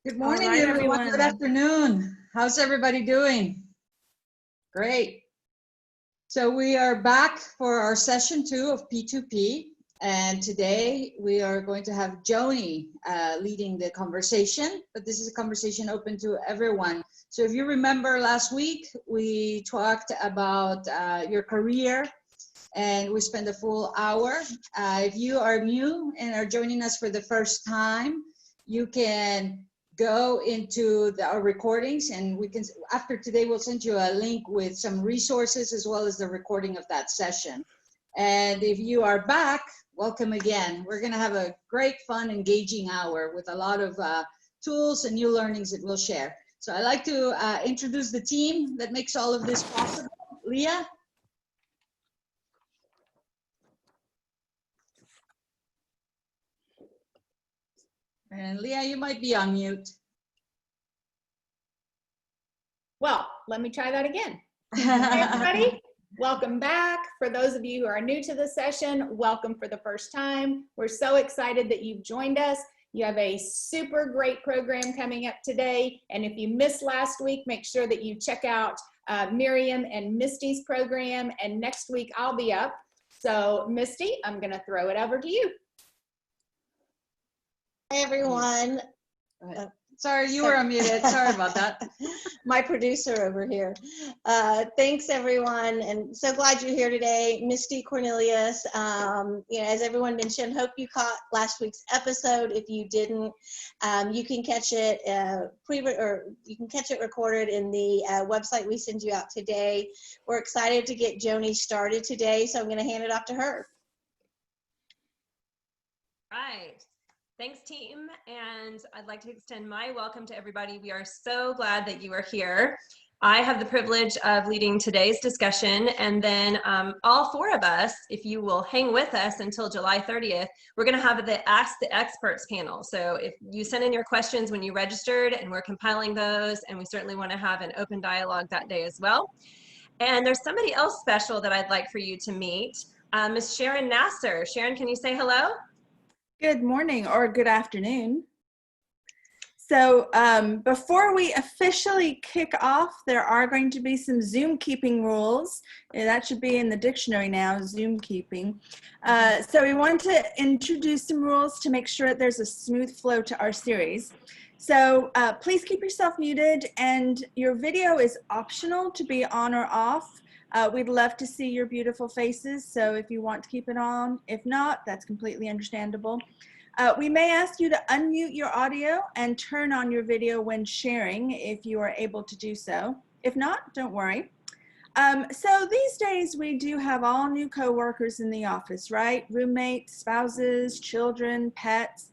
Good morning, right, everyone. everyone. Good afternoon. How's everybody doing? Great. So we are back for our session 2 of P2P. And today we are going to have Joni leading the conversation, but this is a conversation open to everyone. So if you remember last week, we talked about your career and we spent a full hour. If you are new and are joining us for the first time, you can go into our recordings, and we can, after today, we'll send you a link with some resources as well as the recording of that session. And if you are back, welcome again. We're gonna have a great, fun, engaging hour with a lot of tools and new learnings that we'll share. So I'd like to introduce the team that makes all of this possible. Leah? And Leah, you might be on mute. Well, let me try that again. Hi, everybody. Welcome back. For those of you who are new to the session, welcome for the first time. We're so excited that you've joined us. You have a super great program coming up today. And if you missed last week, make sure that you check out Miriam and Misty's program. And next week I'll be up. So Misty, I'm going to throw it over to you. Hi, everyone. Sorry, you were unmuted. Sorry about that. My producer over here. Thanks, everyone, and so glad you're here today. Misty Cornelius, as everyone mentioned, hope you caught last week's episode. If you didn't, you can catch it you can catch it recorded in the website we send you out today. We're excited to get Joni started today, so I'm going to hand it off to her. Right. Thanks, team. And I'd like to extend my welcome to everybody. We are so glad that you are here. I have the privilege of leading today's discussion, and then all four of us, if you will hang with us until July 30th, we're going to have the Ask the Experts panel. So if you sent in your questions when you registered, and we're compiling those, and we certainly want to have an open dialogue that day as well. And there's somebody else special that I'd like for you to meet, Ms. Sharon Nasser. Sharon, can you say hello? Good morning or good afternoon. So before we officially kick off, there are going to be some Zoom keeping rules. That should be in the dictionary now, Zoom keeping. So we want to introduce some rules to make sure that there's a smooth flow to our series. So please keep yourself muted, and your video is optional to be on or off. We'd love to see your beautiful faces, so if you want to keep it on, if not, that's completely understandable. We may ask you to unmute your audio and turn on your video when sharing if you are able to do so. If not, don't worry. So these days we do have all new coworkers in the office, right? Roommates, spouses, children, pets.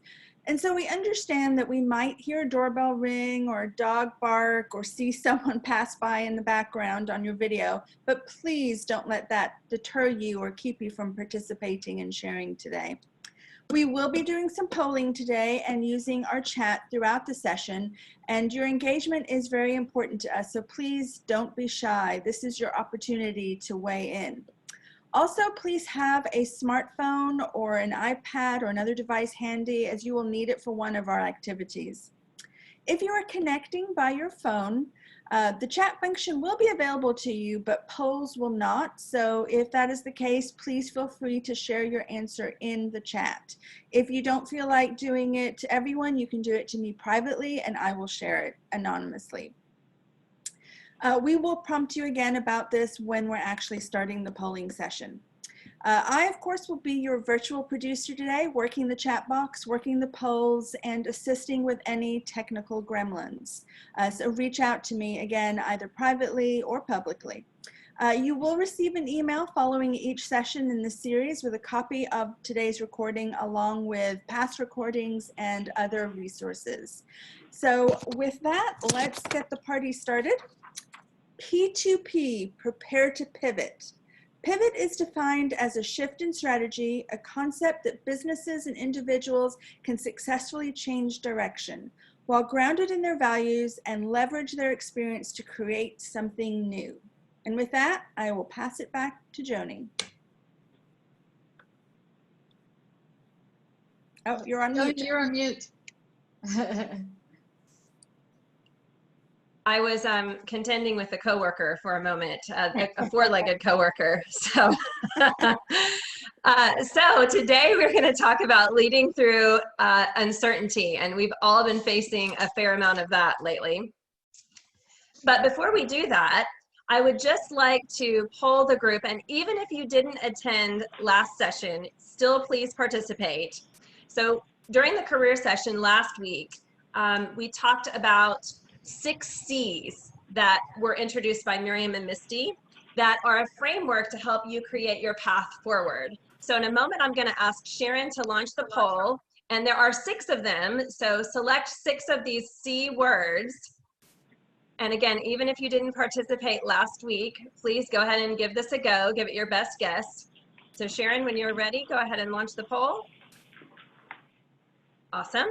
And so we understand that we might hear a doorbell ring or a dog bark or see someone pass by in the background on your video, but please don't let that deter you or keep you from participating and sharing today. We will be doing some polling today and using our chat throughout the session, and your engagement is very important to us, so please don't be shy. This is your opportunity to weigh in. Also, please have a smartphone or an iPad or another device handy, as you will need it for one of our activities. If you are connecting by your phone, the chat function will be available to you, but polls will not. So if that is the case, please feel free to share your answer in the chat. If you don't feel like doing it to everyone, you can do it to me privately, and I will share it anonymously. We will prompt you again about this when we're actually starting the polling session. I, of course, will be your virtual producer today, working the chat box, working the polls, and assisting with any technical gremlins. So reach out to me again, either privately or publicly. You will receive an email following each session in this series with a copy of today's recording, along with past recordings and other resources. So with that, let's get the party started. P2P, prepare to pivot. Pivot is defined as a shift in strategy, a concept that businesses and individuals can successfully change direction while grounded in their values and leverage their experience to create something new. And with that, I will pass it back to Joni. Oh, you're on mute. You're on mute. I was contending with a coworker for a moment, a four-legged coworker. So, so today we're going to talk about leading through uncertainty, and we've all been facing a fair amount of that lately. But before we do that, I would just like to poll the group, and even if you didn't attend last session, still please participate. So during the career session last week, we talked about 6 C's that were introduced by Miriam and Misty that are a framework to help you create your path forward. So in a moment, I'm going to ask Sharon to launch the poll, and there are 6 of them. So select 6 of these C words. And again, even if you didn't participate last week, please go ahead and give this a go. Give it your best guess. So Sharon, when you're ready, go ahead and launch the poll. Awesome.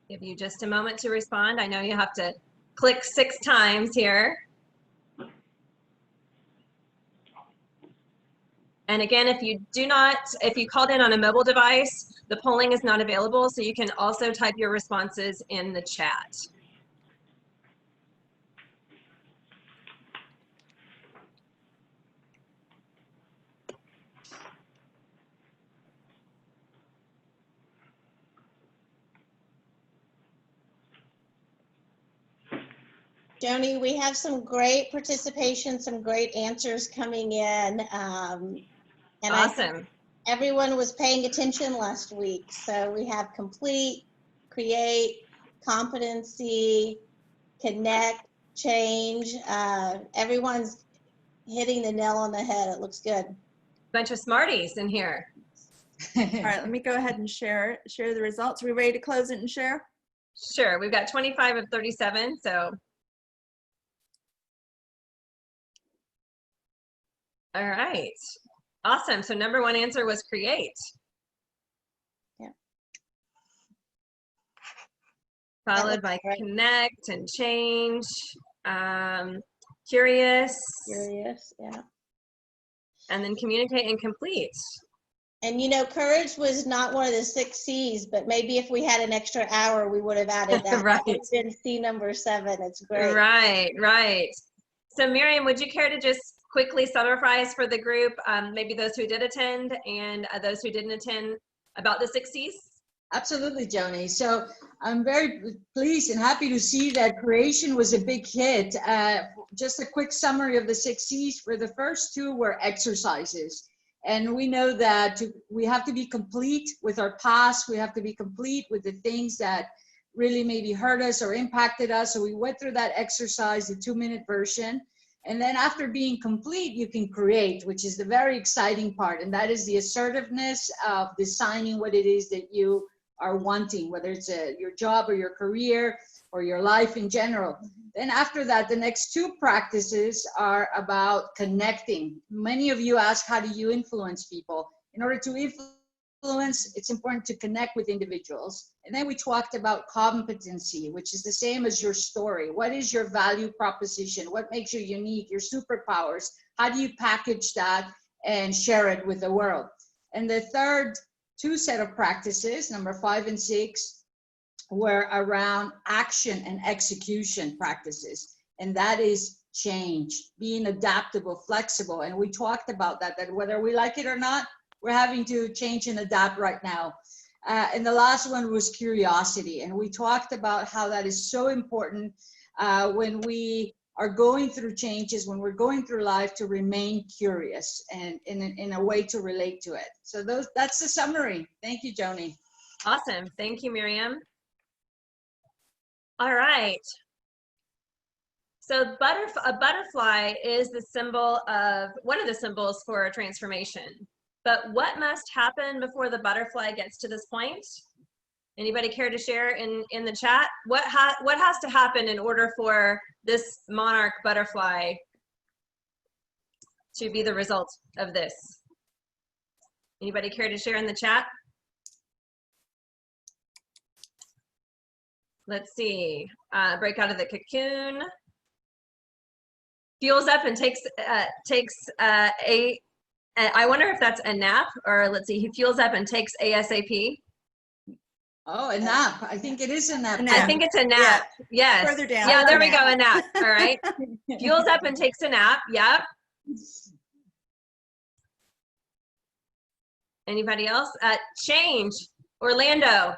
Give you just a moment to respond. I know you have to click 6 times here. And again, if you called in on a mobile device, the polling is not available, so you can also type your responses in the chat. Joni, we have some great participation, some great answers coming in. And Awesome. Everyone was paying attention last week. So we have complete, create, competency, connect, change. Everyone's hitting the nail on the head. It looks good. Bunch of smarties in here. All right, let me go ahead and share the results. Are we ready to close it and share? Sure, we've got 25 of 37, so. All right, awesome. So number 1 answer was create. Yeah. Followed by connect and change, curious. Curious, yeah. And then communicate and complete. And you know, courage was not one of the 6 C's, but maybe if we had an extra hour, we would have added that. Right. That would have been C number 7. It's great. Right, right. So Miriam, would you care to just quickly summarize for the group, maybe those who did attend and those who didn't attend, about the 6 C's? Absolutely, Joni. So I'm very pleased and happy to see that creation was a big hit. Just a quick summary of the 6 C's. For the first 2 were exercises. And we know that we have to be complete with our past. We have to be complete with the things that really maybe hurt us or impacted us. So we went through that exercise, the 2-minute version. And then after being complete, you can create, which is the very exciting part. And that is the assertiveness of designing what it is that you are wanting, whether it's your job or your career or your life in general. Then after that, the next 2 practices are about connecting. Many of you ask, how do you influence people? In order to influence, it's important to connect with individuals. And then we talked about competency, which is the same as your story. What is your value proposition? What makes you unique? Your superpowers? How do you package that and share it with the world? And the third 2 set of practices, number 5 and 6, were around action and execution practices. And that is change, being adaptable, flexible. And we talked about that whether we like it or not, we're having to change and adapt right now. And the last one was curiosity. And we talked about how that is so important when we are going through changes, when we're going through life, to remain curious and in a way to relate to it. So that's the summary. Thank you, Joni. Awesome. Thank you, Miriam. All right. So a butterfly is the symbol of, one of the symbols for a transformation. But what must happen before the butterfly gets to this point? Anybody care to share in the chat? What has to happen in order for this monarch butterfly to be the result of this? Anybody care to share in the chat? Let's see. Break out of the cocoon. Fuels up and takes I wonder if that's a nap, or let's see, he fuels up and takes ASAP. Oh, a nap. I think it is a nap. A nap. I think it's a nap. Yes. Further down. Yeah, there A we nap. go, a nap. All right. Fuels up and takes a nap. Yep. Anybody else? Change. Orlando,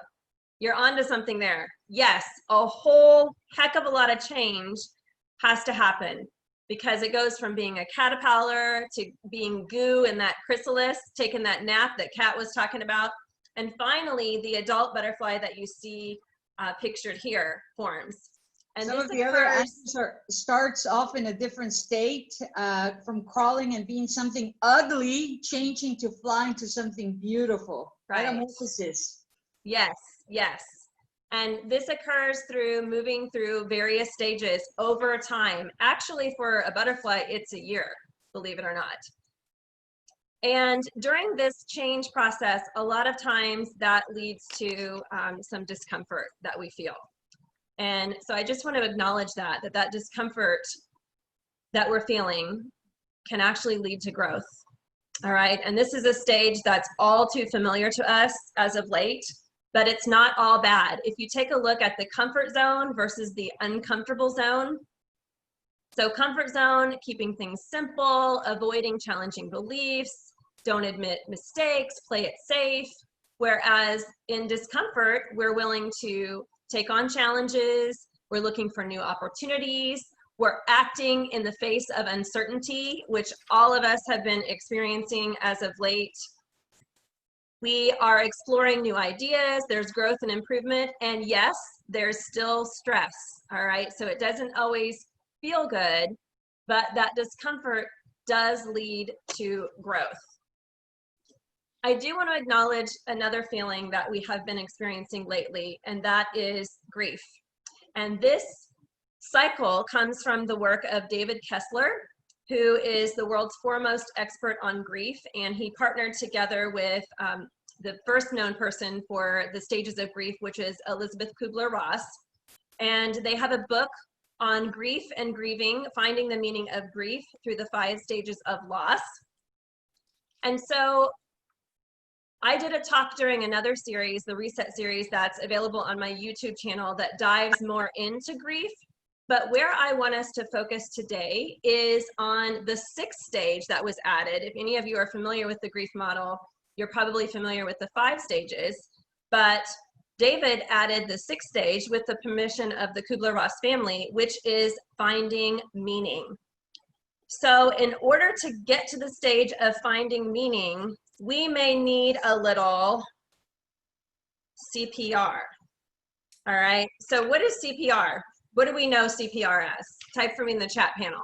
you're onto something there. Yes, a whole heck of a lot of change has to happen because it goes from being a caterpillar to being goo in that chrysalis, taking that nap that Kat was talking about. And finally, the adult butterfly that you see pictured here forms. And Some this of the other occurs, animals starts off in a different state, from crawling and being something ugly, changing to flying to something beautiful. Right. Metamorphosis. yes, yes. And this occurs through moving through various stages over time. Actually, for a butterfly, it's a year, believe it or not. And during this change process, a lot of times that leads to some discomfort that we feel. And so I just want to acknowledge that discomfort that we're feeling can actually lead to growth. All right. And this is a stage that's all too familiar to us as of late, but it's not all bad. If you take a look at the comfort zone versus the uncomfortable zone. So comfort zone, keeping things simple, avoiding challenging beliefs, don't admit mistakes, play it safe. Whereas in discomfort, we're willing to take on challenges, we're looking for new opportunities, we're acting in the face of uncertainty, which all of us have been experiencing as of late. We are exploring new ideas, there's growth and improvement, and yes, there's still stress, all right? So it doesn't always feel good, but that discomfort does lead to growth. I do want to acknowledge another feeling that we have been experiencing lately, and that is grief. And this cycle comes from the work of David Kessler, who is the world's foremost expert on grief, and he partnered together with the first known person for the stages of grief, which is Elizabeth Kubler-Ross. And they have a book on grief and grieving, finding the meaning of grief through the 5 stages of loss. And so I did a talk during another series, the Reset series, that's available on my YouTube channel that dives more into grief. But where I want us to focus today is on the 6th stage that was added. If any of you are familiar with the grief model, you're probably familiar with the 5 stages. But David added the 6th stage with the permission of the Kubler-Ross family, which is finding meaning. So in order to get to the stage of finding meaning, we may need a little CPR. All right, so what is CPR? What do we know CPR as? Type for me in the chat panel.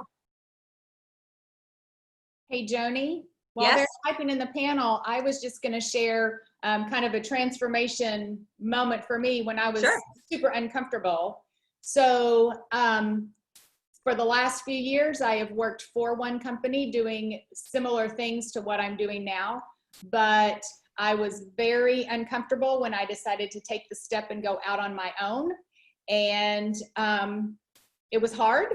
Hey, Joni, while Yes? they're typing in the panel, I was just going to share kind of a transformation moment for me when I was Sure. super uncomfortable. So for the last few years, I have worked for one company doing similar things to what I'm doing now, but I was very uncomfortable when I decided to take the step and go out on my own. And it was hard.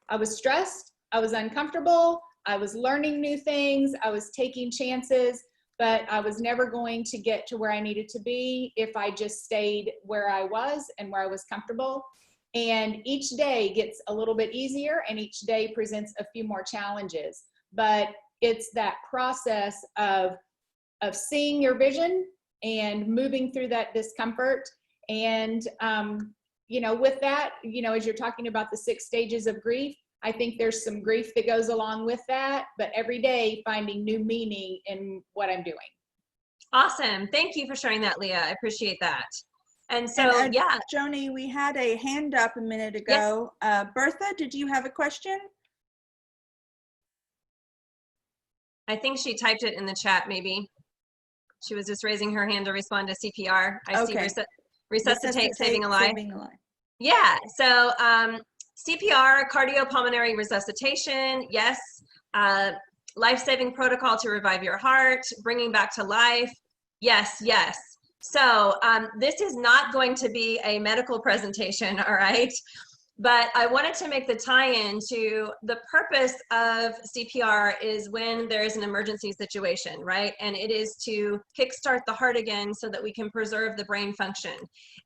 I was stressed. I was uncomfortable. I was learning new things. I was taking chances, but I was never going to get to where I needed to be if I just stayed where I was and where I was comfortable. And each day gets a little bit easier and each day presents a few more challenges. But it's that process of seeing your vision and moving through that discomfort. And, you know, with that, you know, as you're talking about the 6 stages of grief, I think there's some grief that goes along with that, but every day finding new meaning in what I'm doing. Awesome. Thank you for sharing that, Leah. I appreciate that. And so, And, yeah. Joni, we had a hand up a minute ago. Yes. Bertha, did you have a question? I think she typed it in the chat, maybe. She was just raising her hand to respond to CPR. I Okay. see resuscitate, saving a life. Saving a life. Yeah, so CPR, cardiopulmonary resuscitation, yes. Life-saving protocol to revive your heart, bringing back to life, yes, yes. So this is not going to be a medical presentation, all right? But I wanted to make the tie-in to the purpose of CPR is when there is an emergency situation, right? And it is to kickstart the heart again so that we can preserve the brain function.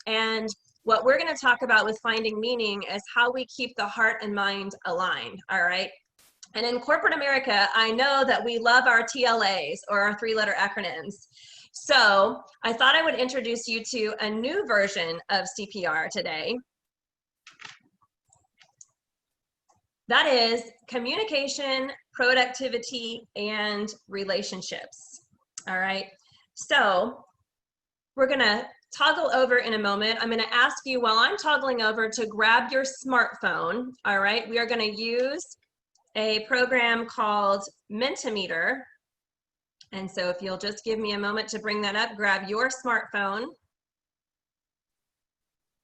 And what we're going to talk about with finding meaning is how we keep the heart and mind aligned, all right? And in corporate America, I know that we love our TLAs, or our three-letter acronyms. So I thought I would introduce you to a new version of CPR today. That is communication, productivity, and relationships. All right. So we're going to toggle over in a moment. I'm going to ask you while I'm toggling over to grab your smartphone. All right. We are going to use a program called Mentimeter. And so if you'll just give me a moment to bring that up, grab your smartphone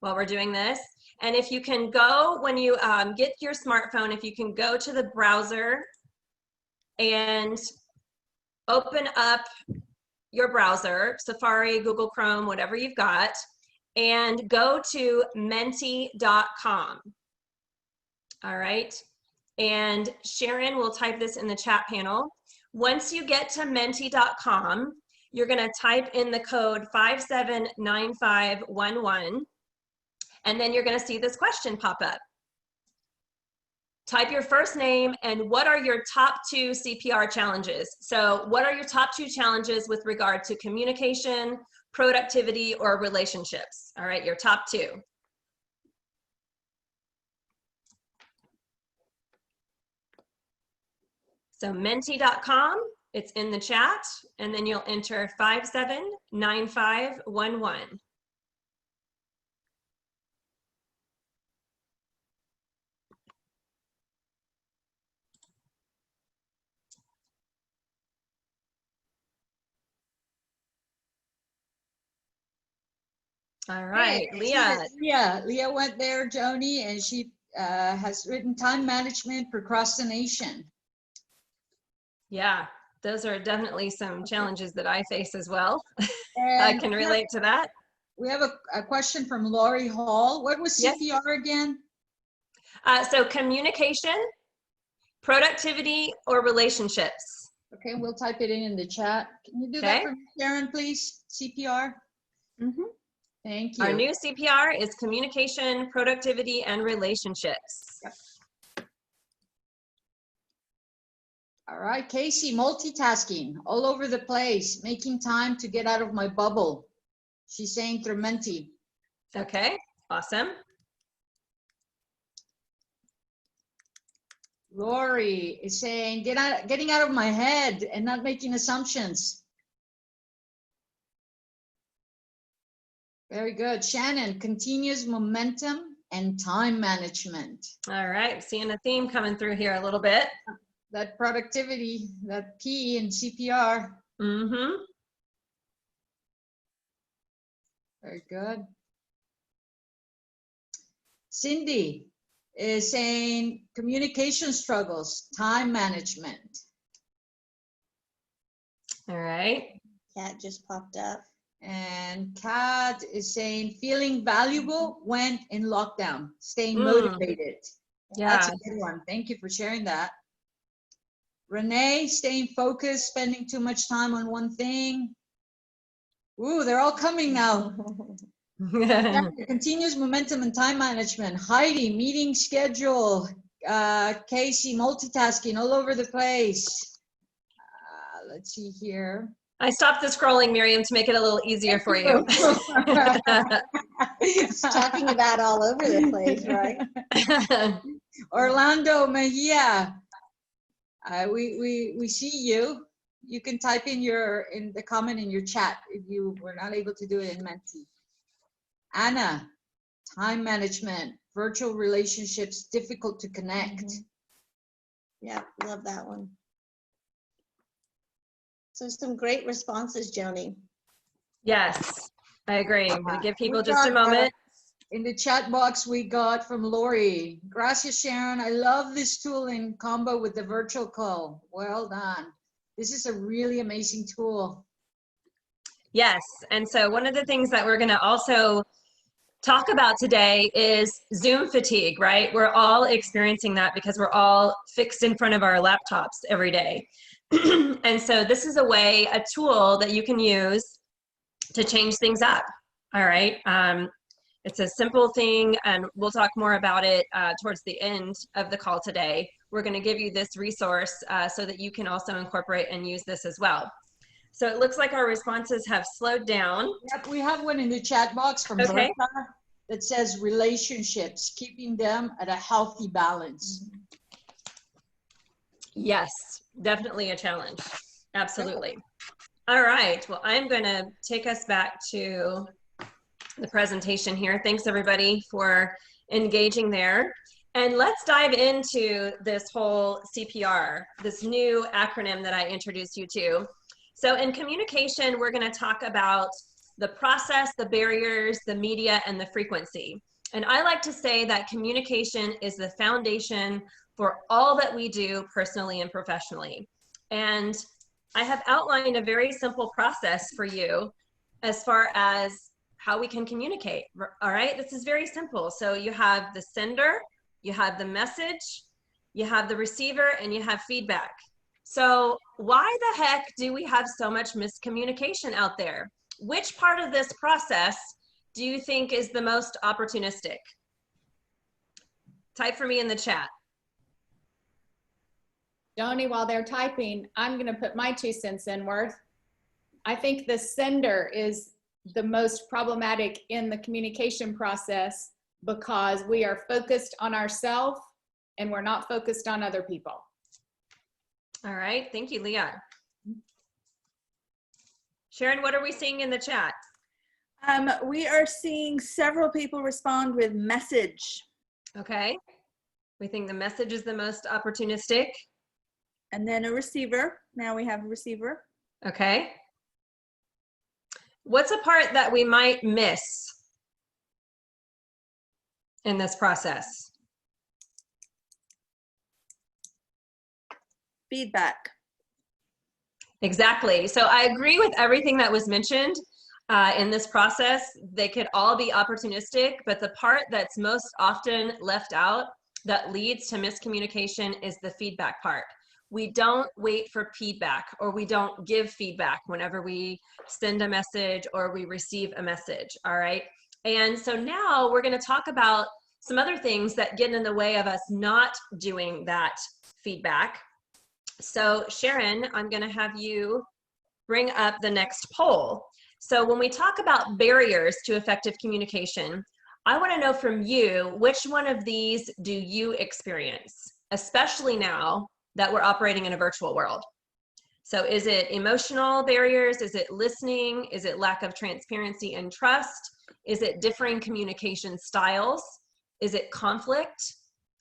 while we're doing this. And if you can go, when you get your smartphone, if you can go to the browser and open up your browser, Safari, Google Chrome, whatever you've got, and go to menti.com. All right. And Sharon will type this in the chat panel. Once you get to menti.com, you're going to type in the code 579511. And then you're going to see this question pop up. Type your first name and what are your top 2 CPR challenges? So what are your top 2 challenges with regard to communication, productivity, or relationships? All right, your top 2. So menti.com, it's in the chat, and then you'll enter 579511. All right, Hey, Leah. Leah went there, Joni, and she has written time management, procrastination. Yeah, those are definitely some challenges that I face as well. And I can relate to that. We have a question from Lori Hall. What was CPR Yes. again? So communication, productivity, or relationships. Okay, we'll type it in the chat. Can you do that for me, Sharon, please? CPR? Mm-hmm. Thank you. Our new CPR is communication, productivity, and relationships. Yep. All right, Casey, multitasking, all over the place, making time to get out of my bubble. She's saying through Menti. Okay, awesome. Lori is saying, getting out of my head and not making assumptions. Very good. Shannon, continuous momentum and time management. All right, seeing a theme coming through here a little bit. That productivity, that P in CPR. Mm-hmm. Very good. Cindy is saying communication struggles, time management. All right. Cat just popped up. And Kat is saying feeling valuable when in lockdown, staying motivated. Yeah. That's a good one. Thank you for sharing that. Renee, staying focused, spending too much time on one thing. Ooh, they're all coming now. Continuous momentum and time management. Heidi, meeting schedule. Casey, multitasking all over the place. Let's see here. I stopped the scrolling, Miriam, to make it a little easier for you. It's talking about all over the place, right? Orlando Mejia, we see you. You can type in the comment in your chat if you were not able to do it in Menti. Anna, time management, virtual relationships, difficult to connect. Yeah, love that one. So some great responses, Joni. Yes, I agree. I'm going to give people We just a got, moment. In the chat box, we got from Lori. Gracias, Sharon. I love this tool in combo with the virtual call. Well done. This is a really amazing tool. Yes, and so one of the things that we're going to also talk about today is Zoom fatigue, right? We're all experiencing that because we're all fixed in front of our laptops every day. And so this is a tool that you can use to change things up. All right. It's a simple thing, and we'll talk more about it towards the end of the call today. We're going to give you this resource so that you can also incorporate and use this as well. So it looks like our responses have slowed down. Yep, we have one in the chat box from Okay. Bertha that says relationships, keeping them at a healthy balance. Yes, definitely a challenge. Absolutely. All right. Well, I'm going to take us back to the presentation here. Thanks everybody for engaging there. And let's dive into this whole CPR, this new acronym that I introduced you to. So in communication, we're going to talk about the process, the barriers, the media, and the frequency. And I like to say that communication is the foundation for all that we do personally and professionally. And I have outlined a very simple process for you as far as how we can communicate. All right, this is very simple. So you have the sender, you have the message, you have the receiver, and you have feedback. So why the heck do we have so much miscommunication out there? Which part of this process do you think is the most opportunistic? Type for me in the chat. Joni, while they're typing, I'm going to put my 2 cents in worth. I think the sender is the most problematic in the communication process because we are focused on ourselves and we're not focused on other people. All right, thank you, Leah. Sharon, what are we seeing in the chat? We are seeing several people respond with message. Okay, we think the message is the most opportunistic. And then a receiver. Now we have a receiver. Okay. What's a part that we might miss in this process? Feedback. Exactly. So I agree with everything that was mentioned in this process. They could all be opportunistic, but the part that's most often left out that leads to miscommunication is the feedback part. We don't wait for feedback, or we don't give feedback whenever we send a message or we receive a message. All right. And so now we're going to talk about some other things that get in the way of us not doing that feedback. So Sharon, I'm going to have you bring up the next poll. So when we talk about barriers to effective communication, I want to know from you, which one of these do you experience, especially now that we're operating in a virtual world? So is it emotional barriers? Is it listening? Is it lack of transparency and trust? Is it differing communication styles? Is it conflict?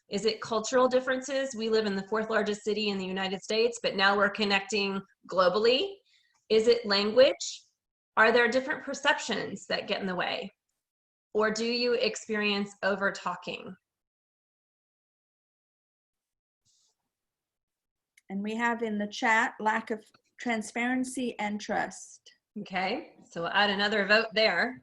Is it cultural differences? We live in the 4th largest city in the United States, but now we're connecting globally. Is it language? Are there different perceptions that get in the way? Or do you experience over talking? And we have in the chat lack of transparency and trust. Okay, so we'll add another vote there.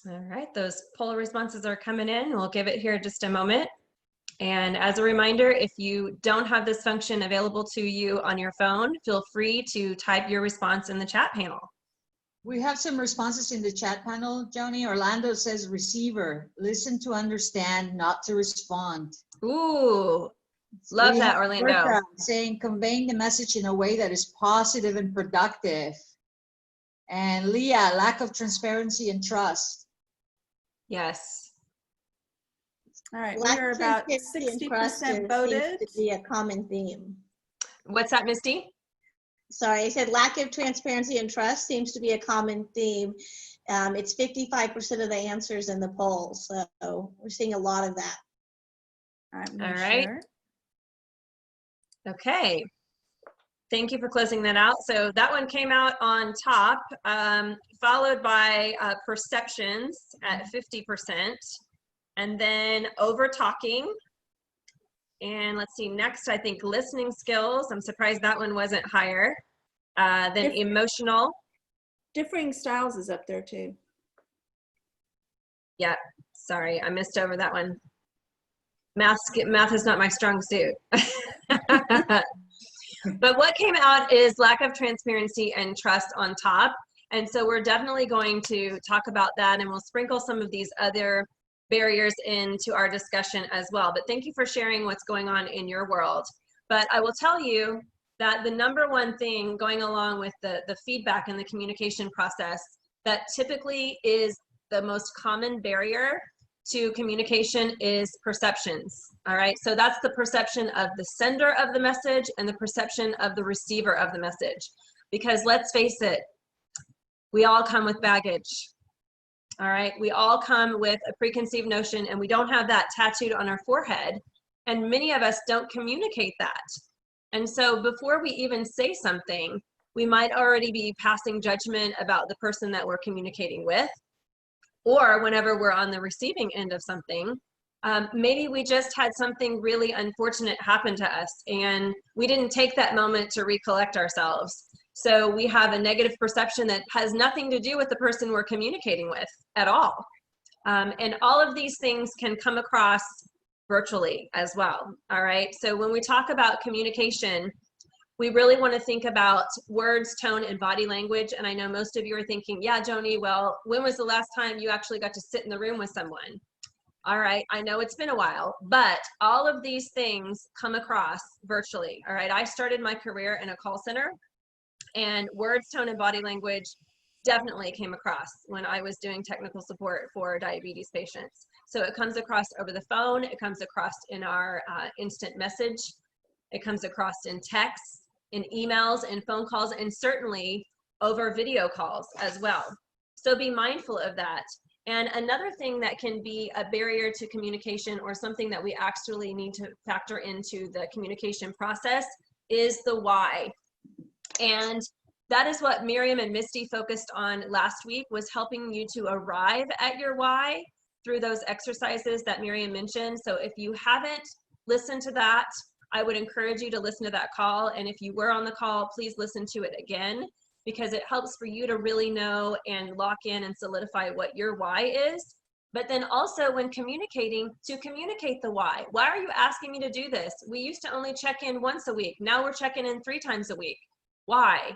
All right, those poll responses are coming in. We'll give it here just a moment. And as a reminder, if you don't have this function available to you on your phone, feel free to type your response in the chat panel. We have some responses in the chat panel, Joni. Orlando says receiver, listen to understand, not to respond. Ooh, love We that, have Orlando. Bertha saying conveying the message in a way that is positive and productive. And Leah, lack of transparency and trust. Yes. All right, Lack we're of about transparency and trust 60% seems voted. to be a common theme. What's that, Misty? Sorry, I said lack of transparency and trust seems to be a common theme. It's 55% of the answers in the poll, so we're seeing a lot of that. All right. Okay. Thank you for closing that out. So that one came out on top, followed by perceptions at 50%, and then over talking And let's see, next, I think listening skills. I'm surprised that one wasn't higher. Then emotional. Differing styles is up there too. Yeah, sorry, I missed over that one. Math is not my strong suit. But what came out is lack of transparency and trust on top. And so we're definitely going to talk about that, and we'll sprinkle some of these other barriers into our discussion as well. But thank you for sharing what's going on in your world. But I will tell you that the number one thing going along with the feedback and the communication process that typically is the most common barrier to communication is perceptions. All right, so that's the perception of the sender of the message and the perception of the receiver of the message. Because let's face it, we all come with baggage. All right, we all come with a preconceived notion, and we don't have that tattooed on our forehead, and many of us don't communicate that. And so before we even say something, we might already be passing judgment about the person that we're communicating with. Or whenever we're on the receiving end of something, maybe we just had something really unfortunate happen to us and we didn't take that moment to recollect ourselves. So we have a negative perception that has nothing to do with the person we're communicating with at all. And all of these things can come across virtually as well. All right. So when we talk about communication, we really want to think about words, tone, and body language. And I know most of you are thinking, yeah, Joni, well, when was the last time you actually got to sit in the room with someone? All right, I know it's been a while, but all of these things come across virtually. All right, I started my career in a call center, and words, tone, and body language definitely came across when I was doing technical support for diabetes patients. So it comes across over the phone, it comes across in our instant message, it comes across in text, in emails, and phone calls, and certainly over video calls as well. So be mindful of that. And another thing that can be a barrier to communication, or something that we actually need to factor into the communication process, is the why. And that is what Miriam and Misty focused on last week, was helping you to arrive at your why through those exercises that Miriam mentioned. So if you haven't listened to that, I would encourage you to listen to that call. And if you were on the call, please listen to it again, because it helps for you to really know and lock in and solidify what your why is. But then also when communicating, to communicate the why. Why are you asking me to do this? We used to only check in once a week. Now we're checking in 3 times a week. Why?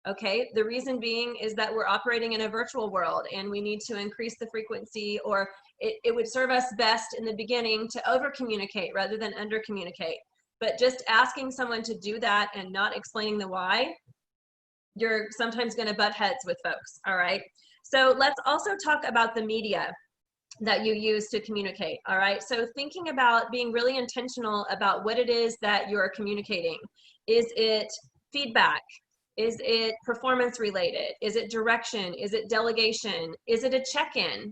Okay, the reason being is that we're operating in a virtual world and we need to increase the frequency, or it would serve us best in the beginning to over communicate rather than under communicate. But just asking someone to do that and not explaining the why, you're sometimes going to butt heads with folks. All right. So let's also talk about the media that you use to communicate. All right. So thinking about being really intentional about what it is that you're communicating. Is it feedback? Is it performance related? Is it direction? Is it delegation? Is it a check-in?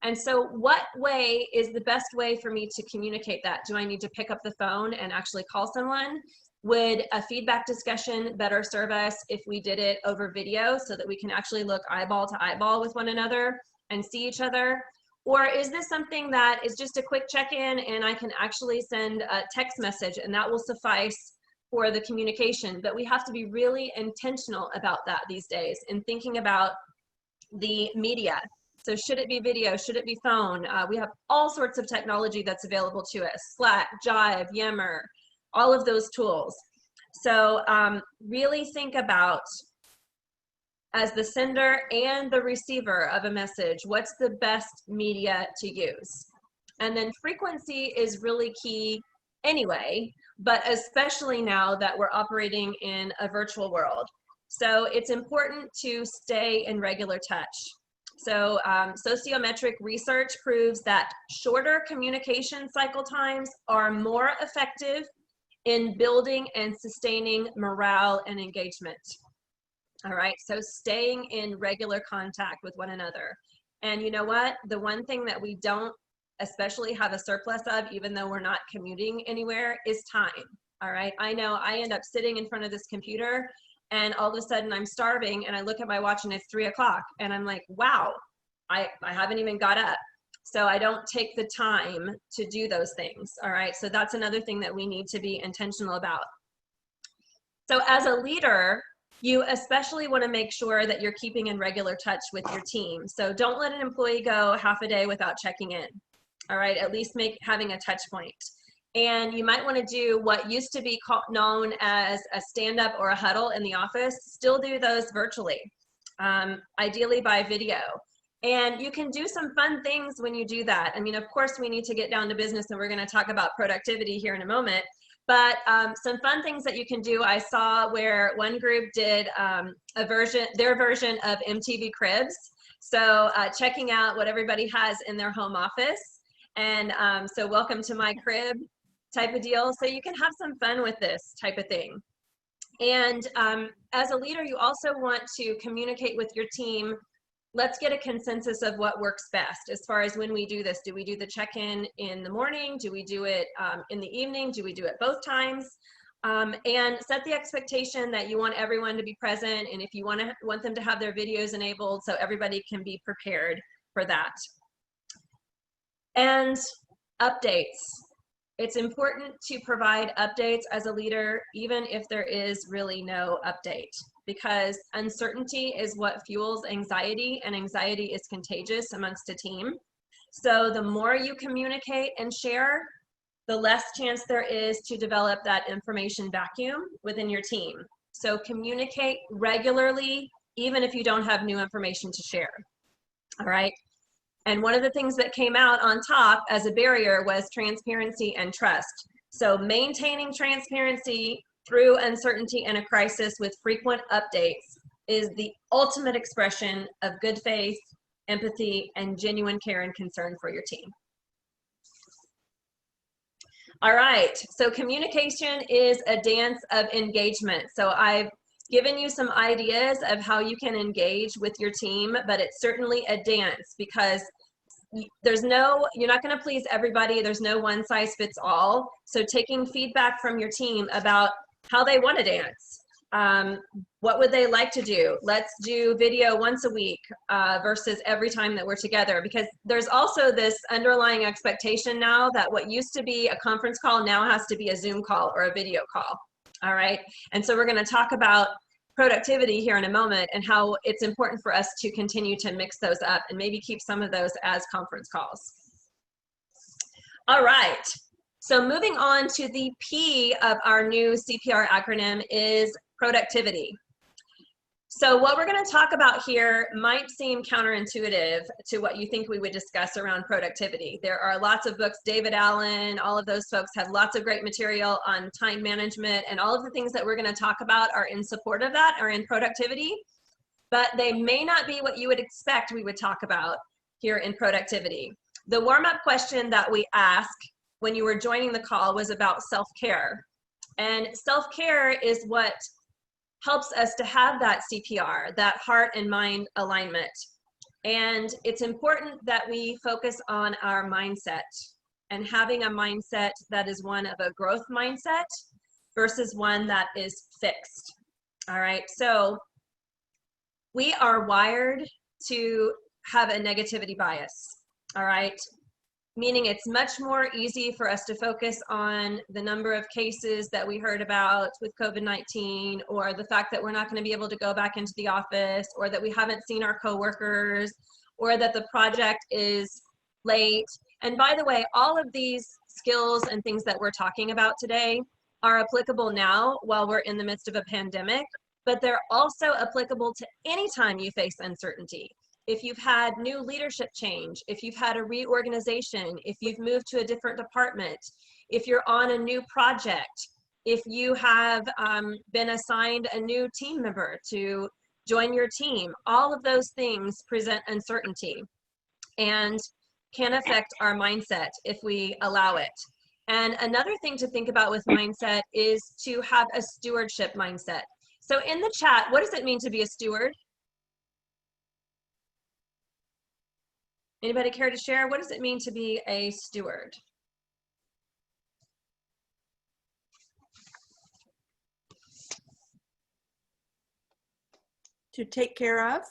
And so what way is the best way for me to communicate that? Do I need to pick up the phone and actually call someone? Would a feedback discussion better serve us if we did it over video so that we can actually look eyeball to eyeball with one another and see each other? Or is this something that is just a quick check-in and I can actually send a text message and that will suffice for the communication? But we have to be really intentional about that these days and thinking about the media. So should it be video? Should it be phone? We have all sorts of technology that's available to us. Slack, Jive, Yammer, all of those tools. So really think about, as the sender and the receiver of a message, what's the best media to use? And then frequency is really key anyway, but especially now that we're operating in a virtual world. So it's important to stay in regular touch. So sociometric research proves that shorter communication cycle times are more effective in building and sustaining morale and engagement. All right, so staying in regular contact with one another. And you know what? The one thing that we don't especially have a surplus of, even though we're not commuting anywhere, is time. All right, I know I end up sitting in front of this computer and all of a sudden I'm starving and I look at my watch and it's 3 o'clock and I'm like, wow, I haven't even got up. So I don't take the time to do those things. All right. So that's another thing that we need to be intentional about. So as a leader, you especially want to make sure that you're keeping in regular touch with your team. So don't let an employee go half a day without checking in. All right. At least having a touch point. And you might want to do what used to be known as a stand-up or a huddle in the office. Still do those virtually, ideally by video. And you can do some fun things when you do that. I mean, of course, we need to get down to business, and we're going to talk about productivity here in a moment. But some fun things that you can do, I saw where one group did their version of MTV Cribs. So checking out what everybody has in their home office. And so welcome to my crib type of deal. So you can have some fun with this type of thing. And as a leader, you also want to communicate with your team. Let's get a consensus of what works best as far as when we do this. Do we do the check-in in the morning? Do we do it in the evening? Do we do it both times? And set the expectation that you want everyone to be present, and if you want them to have their videos enabled so everybody can be prepared for that. And updates. It's important to provide updates as a leader, even if there is really no update, because uncertainty is what fuels anxiety, and anxiety is contagious amongst a team. So the more you communicate and share, the less chance there is to develop that information vacuum within your team. So communicate regularly, even if you don't have new information to share. All right. And one of the things that came out on top as a barrier was transparency and trust. So maintaining transparency through uncertainty and a crisis with frequent updates is the ultimate expression of good faith, empathy, and genuine care and concern for your team. All right, so communication is a dance of engagement. So I've given you some ideas of how you can engage with your team, but it's certainly a dance, because you're not going to please everybody. There's no one size fits all. So taking feedback from your team about how they want to dance. What would they like to do? Let's do video once a week versus every time that we're together, because there's also this underlying expectation now that what used to be a conference call now has to be a Zoom call or a video call. All right. And so we're going to talk about productivity here in a moment and how it's important for us to continue to mix those up and maybe keep some of those as conference calls. All right. So moving on to the P of our new CPR acronym is productivity. So what we're going to talk about here might seem counterintuitive to what you think we would discuss around productivity. There are lots of books, David Allen, all of those folks have lots of great material on time management, and all of the things that we're going to talk about are in support of that, are in productivity, but they may not be what you would expect we would talk about here in productivity. The warm-up question that we ask when you were joining the call was about self-care. And self-care is what helps us to have that CPR, that heart and mind alignment. And it's important that we focus on our mindset and having a mindset that is one of a growth mindset versus one that is fixed. All right, so we are wired to have a negativity bias. All right. Meaning it's much more easy for us to focus on the number of cases that we heard about with COVID-19, or the fact that we're not going to be able to go back into the office, or that we haven't seen our coworkers, or that the project is late. And by the way, all of these skills and things that we're talking about today are applicable now while we're in the midst of a pandemic, but they're also applicable to any time you face uncertainty. If you've had new leadership change, if you've had a reorganization, if you've moved to a different department, if you're on a new project, if you have been assigned a new team member to join your team, all of those things present uncertainty and can affect our mindset if we allow it. And another thing to think about with mindset is to have a stewardship mindset. So in the chat, what does it mean to be a steward? Anybody care to share? What does it mean to be a steward? To take care of.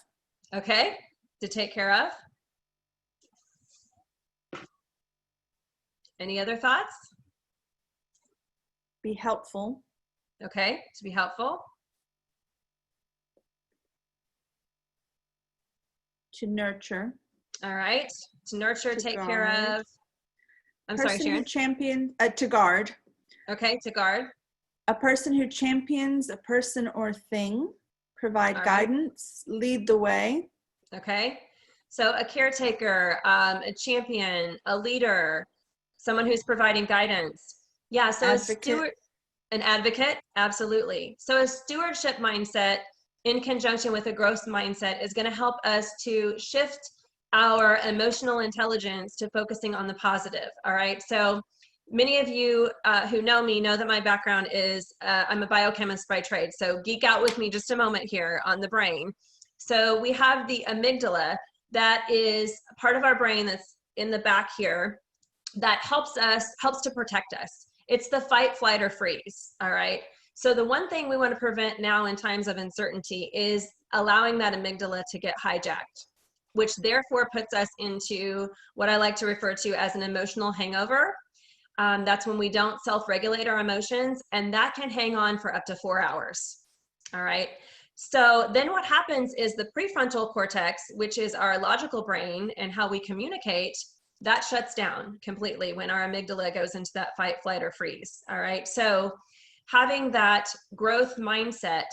Okay, to take care of. Any other thoughts? Be helpful. Okay, to be helpful. To nurture. All right, to nurture, To take guard. care of. I'm sorry, Person Sharon. who champions, to guard. Okay, to guard. A person who champions a person or thing. Provide All right. guidance. Lead the way. Okay, so a caretaker, a champion, a leader, someone who's providing guidance. Yeah, so Advocate. an advocate, absolutely. So a stewardship mindset in conjunction with a growth mindset is going to help us to shift our emotional intelligence to focusing on the positive. All right, so many of you who know me know that my background is I'm a biochemist by trade, so geek out with me just a moment here on the brain. So we have the amygdala, that is part of our brain that's in the back here, that helps to protect us. It's the fight, flight, or freeze. All right. So the one thing we want to prevent now in times of uncertainty is allowing that amygdala to get hijacked, which therefore puts us into what I like to refer to as an emotional hangover. That's when we don't self-regulate our emotions, and that can hang on for up to 4 hours. All right. So then what happens is the prefrontal cortex, which is our logical brain and how we communicate, that shuts down completely when our amygdala goes into that fight, flight, or freeze. All right. So having that growth mindset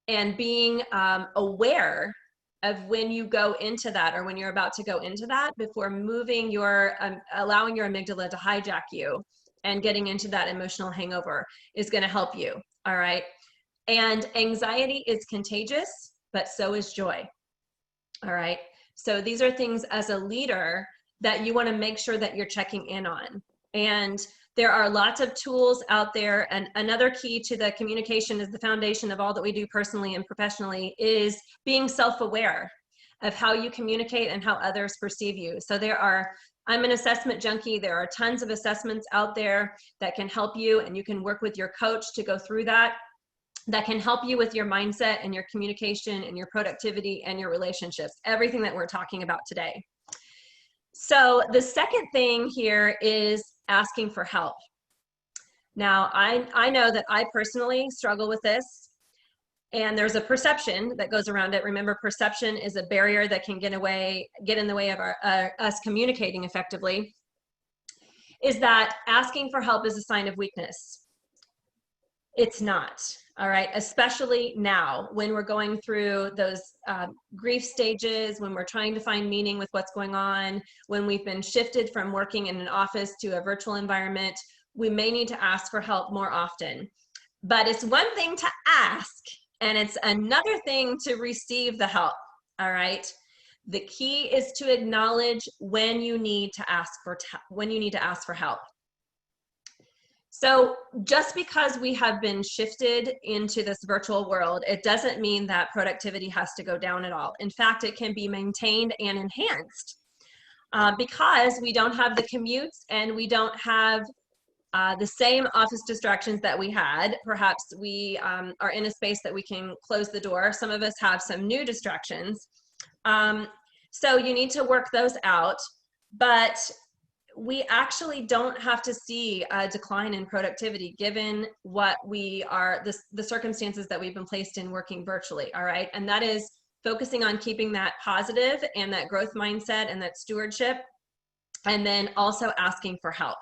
and being aware of when you go into that, or when you're about to go into that, before moving your, allowing your amygdala to hijack you and getting into that emotional hangover, is going to help you. All right. And anxiety is contagious, but so is joy. All right. So these are things as a leader that you want to make sure that you're checking in on. And there are lots of tools out there. And another key to the communication is the foundation of all that we do personally and professionally is being self-aware of how you communicate and how others perceive you. So I'm an assessment junkie. There are tons of assessments out there that can help you, and you can work with your coach to go through that can help you with your mindset and your communication and your productivity and your relationships, everything that we're talking about today. So the second thing here is asking for help. Now, I know that I personally struggle with this, and there's a perception that goes around it. Remember, perception is a barrier that can get in the way of us communicating effectively, is that asking for help is a sign of weakness. It's not. All right, especially now when we're going through those grief stages, when we're trying to find meaning with what's going on, when we've been shifted from working in an office to a virtual environment, we may need to ask for help more often. But it's one thing to ask, and it's another thing to receive the help. All right. The key is to acknowledge when you need to ask for help. So just because we have been shifted into this virtual world, it doesn't mean that productivity has to go down at all. In fact, it can be maintained and enhanced because we don't have the commutes and we don't have the same office distractions that we had. Perhaps we are in a space that we can close the door. Some of us have some new distractions. So you need to work those out, but we actually don't have to see a decline in productivity given what we are, the circumstances that we've been placed in working virtually, all right? And that is focusing on keeping that positive and that growth mindset and that stewardship, and then also asking for help.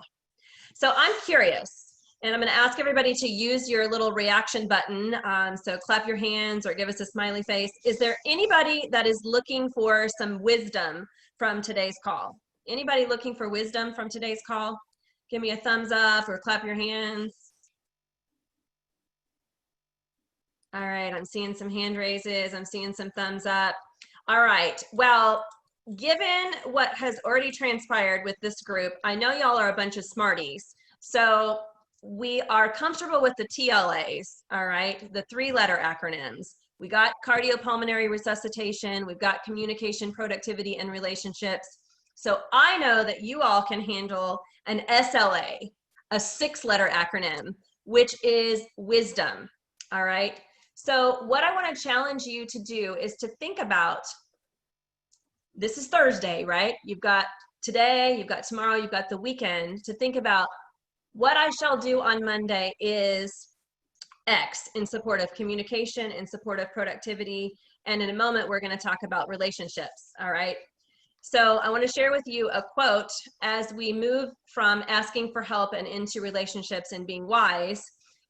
So I'm curious, and I'm gonna ask everybody to use your little reaction button. So clap your hands or give us a smiley face. Is there anybody that is looking for some wisdom from today's call? Anybody looking for wisdom from today's call? Give me a thumbs up or clap your hands. All right, I'm seeing some hand raises. I'm seeing some thumbs up. All right, well, given what has already transpired with this group, I know y'all are a bunch of smarties. So we are comfortable with the TLAs, all right, the 3-letter acronyms. We got cardiopulmonary resuscitation, we've got communication, productivity, and relationships. So I know that you all can handle an SLA, a 6-letter acronym, which is wisdom, all right? So what I want to challenge you to do is to think about, this is Thursday, right? You've got today, you've got tomorrow, you've got the weekend to think about what I shall do on Monday is X in support of communication, in support of productivity. And in a moment, we're going to talk about relationships. All right. So I want to share with you a quote as we move from asking for help and into relationships and being wise.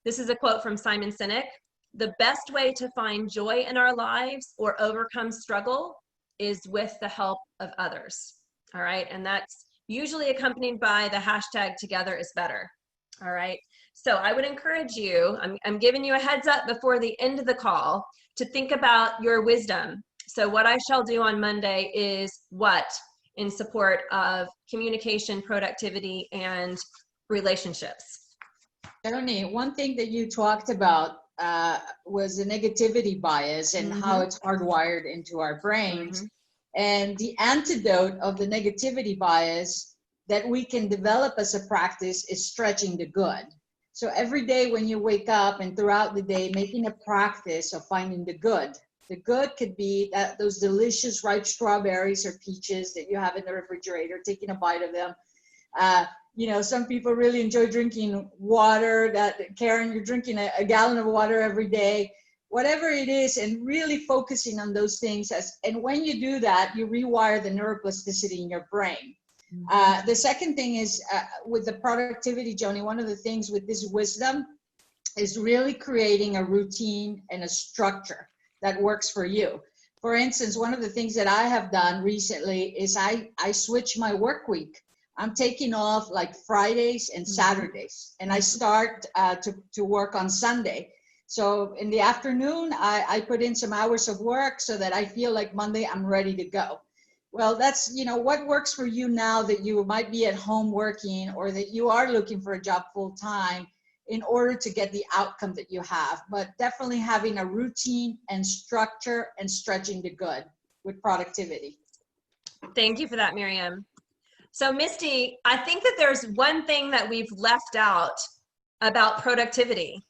This is a quote from Simon Sinek. The best way to find joy in our lives or overcome struggle is with the help of others. All right. And that's usually accompanied by the hashtag together is better. All right. So I would encourage you, I'm giving you a heads up before the end of the call to think about your wisdom. So what I shall do on Monday is what in support of communication, productivity, and relationships. Tony, one thing that you talked about was the negativity bias and how it's hardwired into our brains. And the antidote of the negativity bias that we can develop as a practice is stretching the good. So every day when you wake up and throughout the day, making a practice of finding the good. The good could be that those delicious ripe strawberries or peaches that you have in the refrigerator, taking a bite of them. You know, some people really enjoy drinking water. That Karen, you're drinking a gallon of water every day. Whatever it is, and really focusing on those things. And when you do that, you rewire the neuroplasticity in your brain. The second thing is with the productivity, Joni, one of the things with this wisdom is really creating a routine and a structure that works for you. For instance, one of the things that I have done recently is I switch my work week. I'm taking off like Fridays and Saturdays, and I start to work on Sunday. So in the afternoon, I put in some hours of work so that I feel like Monday I'm ready to go. Well, that's, you know, what works for you now that you might be at home working or that you are looking for a job full time in order to get the outcome that you have. But definitely having a routine and structure and stretching the good with productivity. Thank you for that, Miriam. So Misty, I think that there's one thing that we've left out about productivity.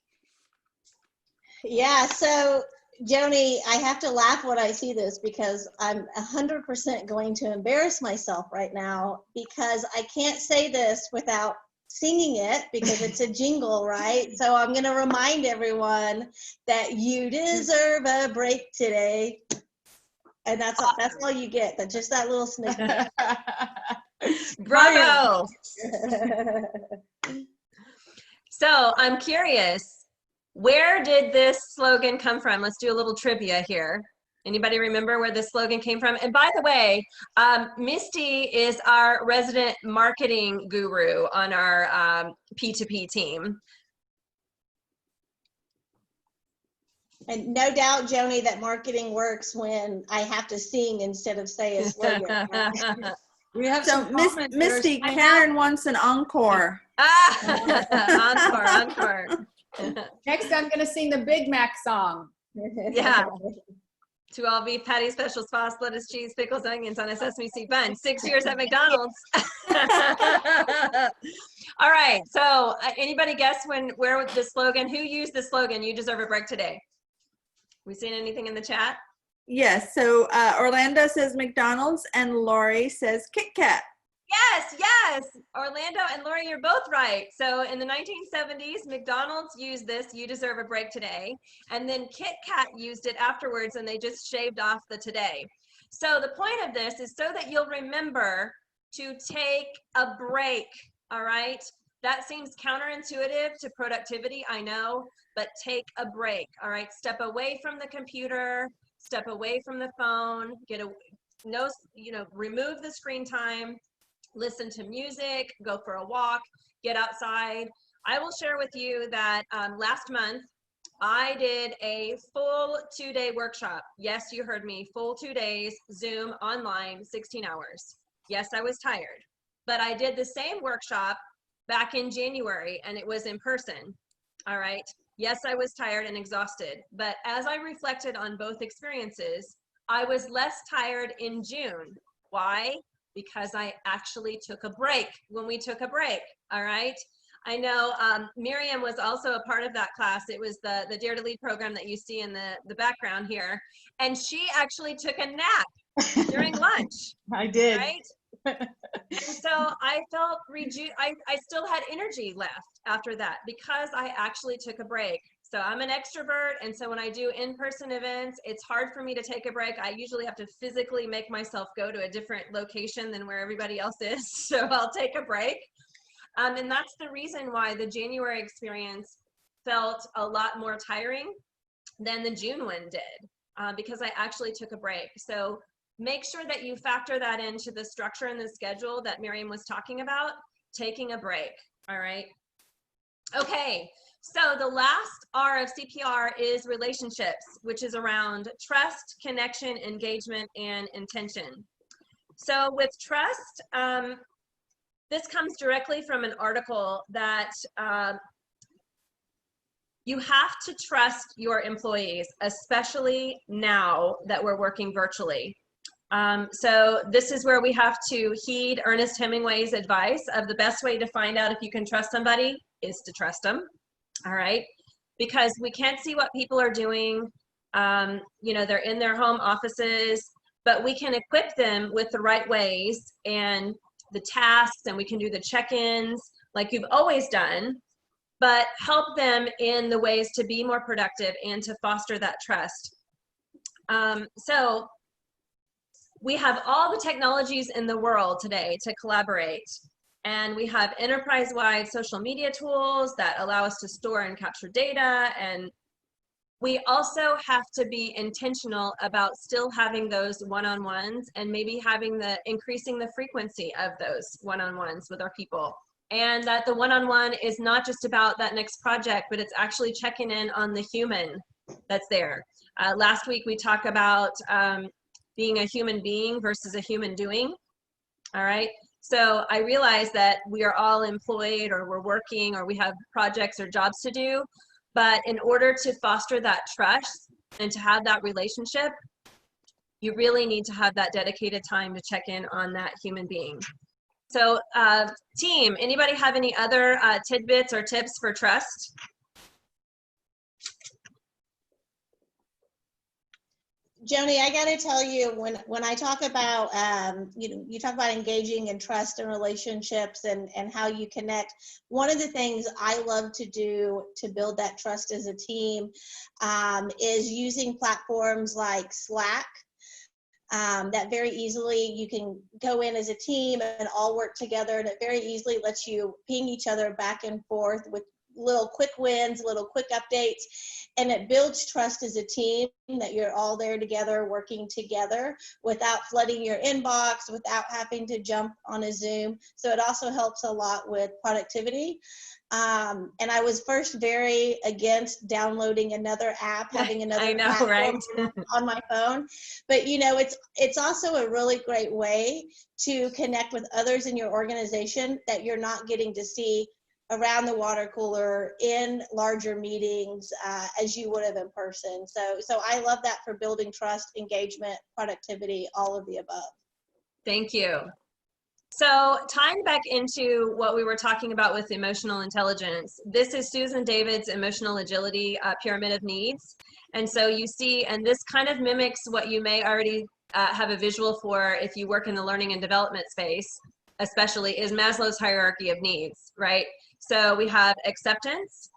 Yeah, so Joni, I have to laugh when I see this because I'm 100% going to embarrass myself right now because I can't say this without singing it because it's a jingle, right? So I'm going to remind everyone that you deserve a break today. And that's all you get, just that little snippet. Bravo. So I'm curious, where did this slogan come from? Let's do a little trivia here. Anybody remember where this slogan came from? And by the way, Misty is our resident marketing guru on our P2P team. And no doubt, Joni, that marketing works when I have to sing instead of say a slogan. We have So Misty, Karen wants an encore. Encore. Next, I'm going to sing the Big Mac song. Yeah. 2 all beef patties, special sauce, lettuce, cheese, pickles, onions on a sesame seed bun. 6 years at McDonald's. All right. So anybody guess where was the slogan? Who used the slogan, "You deserve a break today"? We seen anything in the chat? Yes. So Orlando says McDonald's and Lori says Kit Kat. Yes. Orlando and Lori, you're both right. So in the 1970s, McDonald's used this, "You deserve a break today." And then Kit Kat used it afterwards and they just shaved off the today. So the point of this is so that you'll remember to take a break, all right? That seems counterintuitive to productivity, I know, but take a break, all right? Step away from the computer, step away from the phone, remove the screen time, listen to music, go for a walk, get outside. I will share with you that last month, I did a full 2-day workshop. Yes, you heard me, full 2 days, Zoom, online, 16 hours. Yes, I was tired, but I did the same workshop back in January and it was in person, all right? Yes, I was tired and exhausted, but as I reflected on both experiences, I was less tired in June. Why? Because I actually took a break when we took a break, all right? I know Miriam was also a part of that class. It was the Dare to Lead program that you see in the background here. And she actually took a nap during lunch. I did. Right? And so I felt I still had energy left after that because I actually took a break. So I'm an extrovert, and so when I do in-person events, it's hard for me to take a break. I usually have to physically make myself go to a different location than where everybody else is, so I'll take a break. And that's the reason why the January experience felt a lot more tiring than the June one did, because I actually took a break. So make sure that you factor that into the structure and the schedule that Miriam was talking about, taking a break, all right? Okay, so the last R of CPR is relationships, which is around trust, connection, engagement, and intention. So with trust, this comes directly from an article that you have to trust your employees, especially now that we're working virtually. So this is where we have to heed Ernest Hemingway's advice of the best way to find out if you can trust somebody is to trust them, all right? Because we can't see what people are doing. You know, they're in their home offices, but we can equip them with the right ways and the tasks, and we can do the check-ins like you've always done, but help them in the ways to be more productive and to foster that trust. So we have all the technologies in the world today to collaborate, and we have enterprise-wide social media tools that allow us to store and capture data, and we also have to be intentional about still having those one-on-ones and maybe increasing the frequency of those one-on-ones with our people. And that the one-on-one is not just about that next project, but it's actually checking in on the human that's there. Last week we talked about being a human being versus a human doing, all right? So I realize that we are all employed, or we're working, or we have projects or jobs to do, but in order to foster that trust and to have that relationship, you really need to have that dedicated time to check in on that human being. So team, anybody have any other tidbits or tips for trust? Joni, I got to tell you, when I talk about, you talk about engaging in trust and relationships and how you connect, one of the things I love to do to build that trust as a team is using platforms like Slack. That very easily you can go in as a team and all work together, and it very easily lets you ping each other back and forth with little quick wins, little quick updates, and it builds trust as a team that you're all there together, working together without flooding your inbox, without having to jump on a Zoom. So it also helps a lot with productivity. And I was first very against downloading another app, having another platform on my phone. But you know, it's also a really great way to connect with others in your organization that you're not getting to see around the water cooler in larger meetings as you would have in person. So I love that for building trust, engagement, productivity, all of the above. Thank you. So tying back into what we were talking about with emotional intelligence, this is Susan David's emotional agility pyramid of needs. And so you see, and this kind of mimics what you may already have a visual for if you work in the learning and development space, especially, is Maslow's hierarchy of needs, right? So we have acceptance,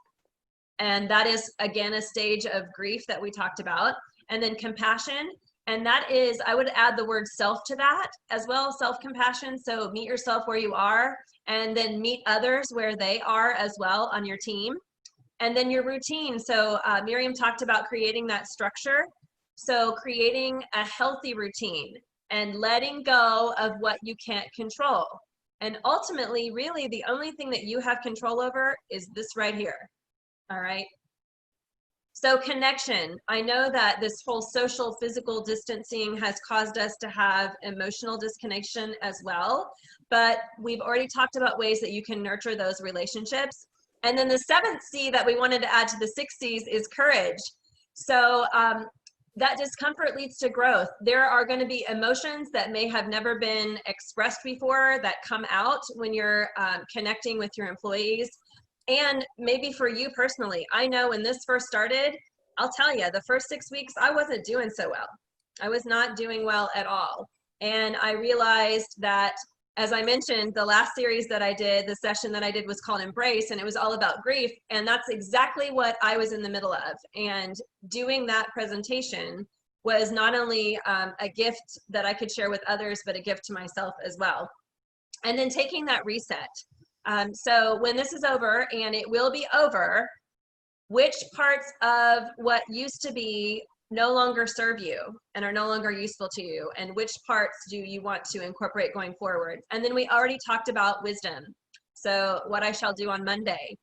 and that is, again, a stage of grief that we talked about. And then compassion, and that is, I would add the word self to that as well, self-compassion. So meet yourself where you are, and then meet others where they are as well on your team. And then your routine. So Miriam talked about creating that structure. So creating a healthy routine and letting go of what you can't control. And ultimately, really, the only thing that you have control over is this right here, all right? So connection. I know that this whole social, physical distancing has caused us to have emotional disconnection as well, but we've already talked about ways that you can nurture those relationships. And then the 7th C that we wanted to add to the 6 C's is courage. So that discomfort leads to growth. There are going to be emotions that may have never been expressed before that come out when you're connecting with your employees. And maybe for you personally, I know when this first started, I'll tell you, the first 6 weeks, I wasn't doing so well. I was not doing well at all. And I realized that as I mentioned, the last series that I did, the session that I did was called Embrace, and it was all about grief. And that's exactly what I was in the middle of. And doing that presentation was not only a gift that I could share with others, but a gift to myself as well. And then taking that reset. So when this is over, and it will be over, which parts of what used to be no longer serve you and are no longer useful to you, and which parts do you want to incorporate going forward? And then we already talked about wisdom. So what I shall do on Monday,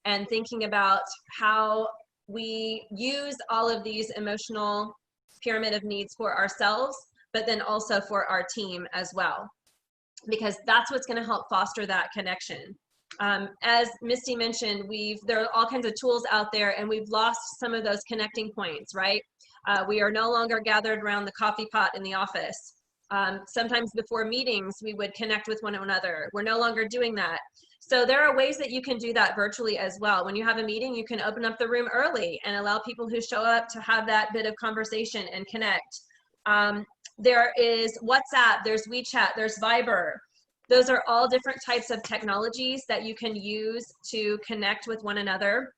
and thinking about how we use all of these emotional pyramid of needs for ourselves, but then also for our team as well, because that's what's going to help foster that connection. As Misty mentioned, there are all kinds of tools out there, and we've lost some of those connecting points, right? We are no longer gathered around the coffee pot in the office. Sometimes before meetings, we would connect with one another. We're no longer doing that. So there are ways that you can do that virtually as well. When you have a meeting, you can open up the room early and allow people who show up to have that bit of conversation and connect. There is WhatsApp, there's WeChat, there's Viber. Those are all different types of technologies that you can use to connect with one another.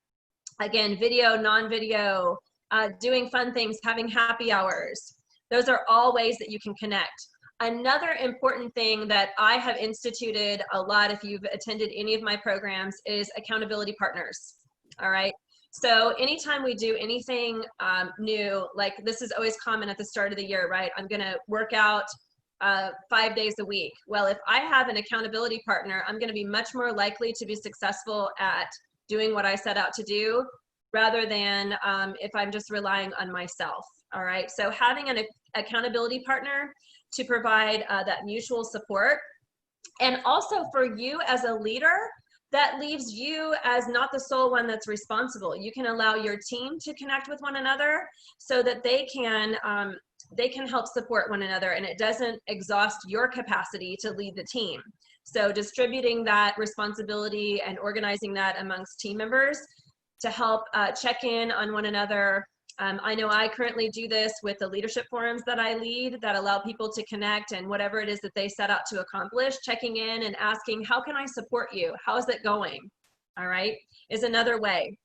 Again, video, non-video, doing fun things, having happy hours. Those are all ways that you can connect. Another important thing that I have instituted a lot, if you've attended any of my programs, is accountability partners. All right. So anytime we do anything new, like this is always common at the start of the year, right? I'm going to work out 5 days a week. Well, if I have an accountability partner, I'm going to be much more likely to be successful at doing what I set out to do, rather than if I'm just relying on myself. All right. So having an accountability partner to provide that mutual support, and also for you as a leader, that leaves you as not the sole one that's responsible. You can allow your team to connect with one another so that they can help support one another, and it doesn't exhaust your capacity to lead the team. So distributing that responsibility and organizing that amongst team members to help check in on one another. I know I currently do this with the leadership forums that I lead that allow people to connect, and whatever it is that they set out to accomplish, checking in and asking, how can I support you? How is it going? All right, is another way.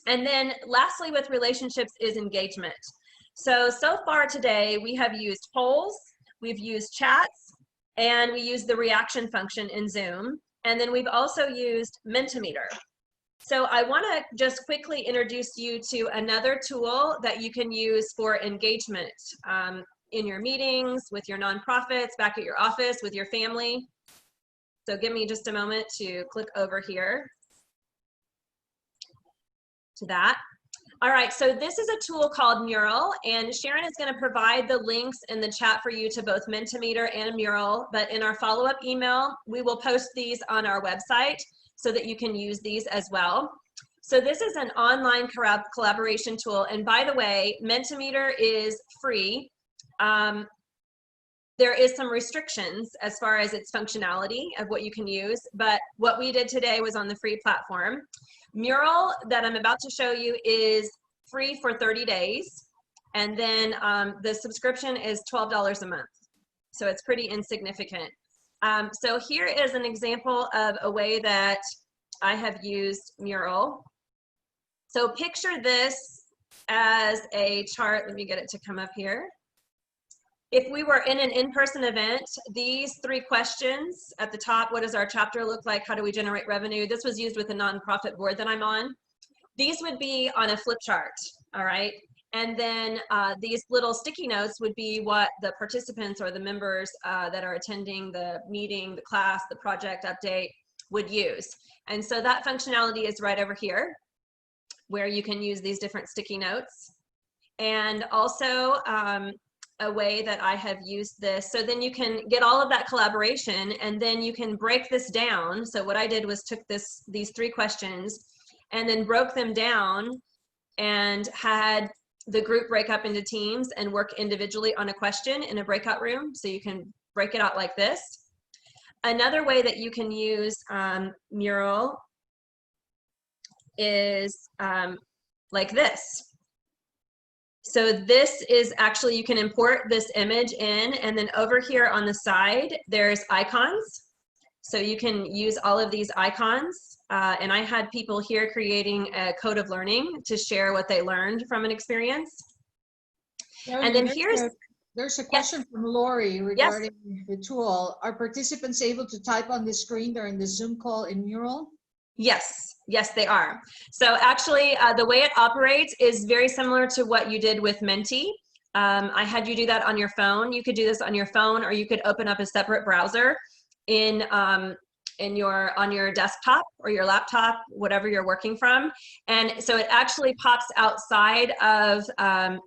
And then lastly with relationships is engagement. So far today, we have used polls, we've used chats, and we use the reaction function in Zoom. And then we've also used Mentimeter. So I want to just quickly introduce you to another tool that you can use for engagement in your meetings, with your nonprofits, back at your office, with your family. So give me just a moment to click over here to that. All right, so this is a tool called Mural, and Sharon is going to provide the links in the chat for you to both Mentimeter and Mural, but in our follow-up email, we will post these on our website so that you can use these as well. So this is an online collaboration tool, and by the way, Mentimeter is free. There is some restrictions as far as its functionality of what you can use, but what we did today was on the free platform. Mural that I'm about to show you is free for 30 days, and then the subscription is $12 a month. So it's pretty insignificant. So here is an example of a way that I have used Mural. So picture this as a chart. Let me get it to come up here. If we were in an in-person event, these 3 questions at the top: what does our chapter look like? How do we generate revenue? This was used with a nonprofit board that I'm on. These would be on a flip chart, all right? And then these little sticky notes would be what the participants or the members that are attending the meeting, the class, the project update would use. And so that functionality is right over here, where you can use these different sticky notes. And also a way that I have used this, so then you can get all of that collaboration, and then you can break this down. So what I did was took these 3 questions and then broke them down and had the group break up into teams and work individually on a question in a breakout room. So you can break it out like this. Another way that you can use Mural is like this. So this is actually, you can import this image in, and then over here on the side, there's icons. So you can use all of these icons. And I had people here creating a code of learning to share what they learned from an experience. Joni, And then here's, there's a question from Lori regarding the tool. Are participants able to type on the screen during the Zoom call in Mural? yes, yes, they are. So actually, the way it operates is very similar to what you did with Menti. I had you do that on your phone. You could do this on your phone, or you could open up a separate browser on your desktop or your laptop, whatever you're working from. And so it actually pops outside of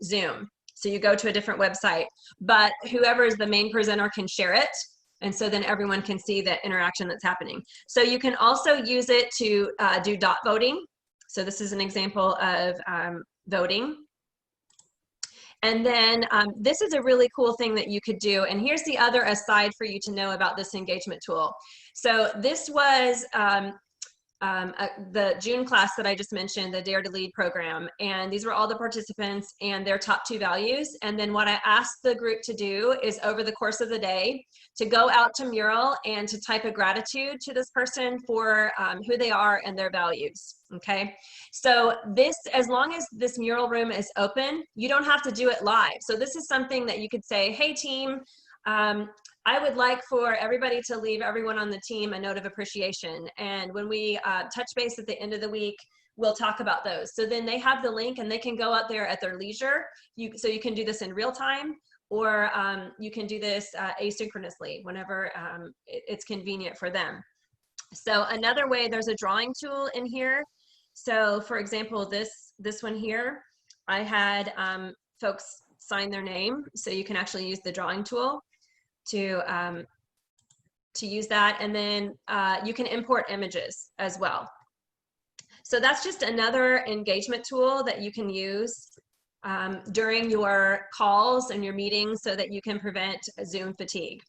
Zoom. So you go to a different website, but whoever is the main presenter can share it. And so then everyone can see the interaction that's happening. So you can also use it to do dot voting. So this is an example of voting. And then this is a really cool thing that you could do. And here's the other aside for you to know about this engagement tool. So this was the June class that I just mentioned, the Dare to Lead program. And these were all the participants and their top 2 values. And then what I asked the group to do is over the course of the day to go out to Mural and to type a gratitude to this person for who they are and their values. Okay. So this, as long as this Mural room is open, you don't have to do it live. So this is something that you could say, hey team, I would like for everybody to leave everyone on the team a note of appreciation. And when we touch base at the end of the week, we'll talk about those. So then they have the link and they can go out there at their leisure. So you can do this in real time, or you can do this asynchronously whenever it's convenient for them. So another way, there's a drawing tool in here. So for example, this one here, I had folks sign their name. So you can actually use the drawing tool to use that. And then you can import images as well. So that's just another engagement tool that you can use during your calls and your meetings so that you can prevent Zoom fatigue.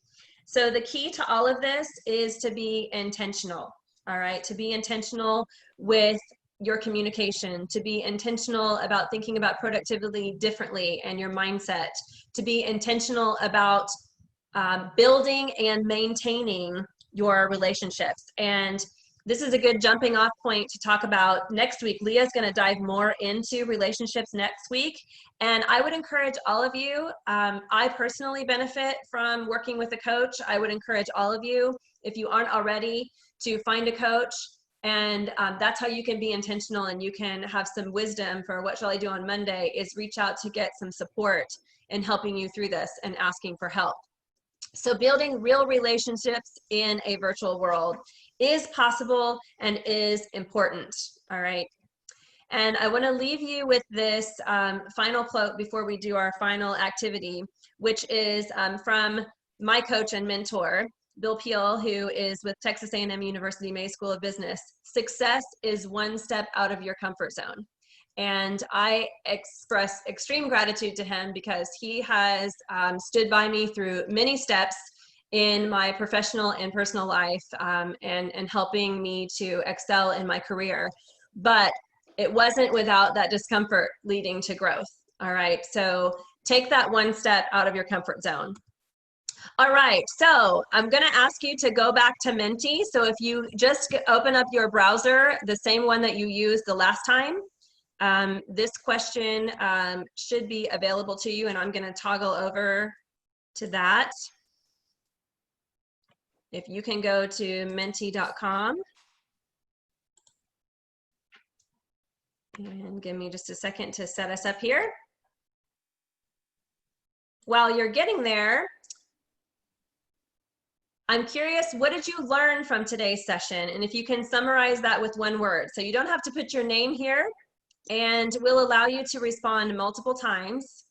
So the key to all of this is to be intentional, all right? To be intentional with your communication, to be intentional about thinking about productivity differently and your mindset, to be intentional about building and maintaining your relationships. And this is a good jumping off point to talk about next week. Leah's going to dive more into relationships next week. And I would encourage all of you, I personally benefit from working with a coach. I would encourage all of you, if you aren't already, to find a coach. And that's how you can be intentional and you can have some wisdom for what shall I do on Monday, is reach out to get some support in helping you through this and asking for help. So building real relationships in a virtual world is possible and is important, all right? And I want to leave you with this final quote before we do our final activity, which is from my coach and mentor, Bill Peel, who is with Texas A&M University May School of Business. Success is one step out of your comfort zone. And I express extreme gratitude to him because he has stood by me through many steps in my professional and personal life and helping me to excel in my career. But it wasn't without that discomfort leading to growth. All right, so take that one step out of your comfort zone. All right, so I'm gonna ask you to go back to Menti. So if you just open up your browser, the same one that you used the last time, this question should be available to you, and I'm going to toggle over to that. If you can go to menti.com and give me just a second to set us up here. While you're getting there, I'm curious, what did you learn from today's session? And if you can summarize that with one word. So you don't have to put your name here, and we'll allow you to respond multiple times.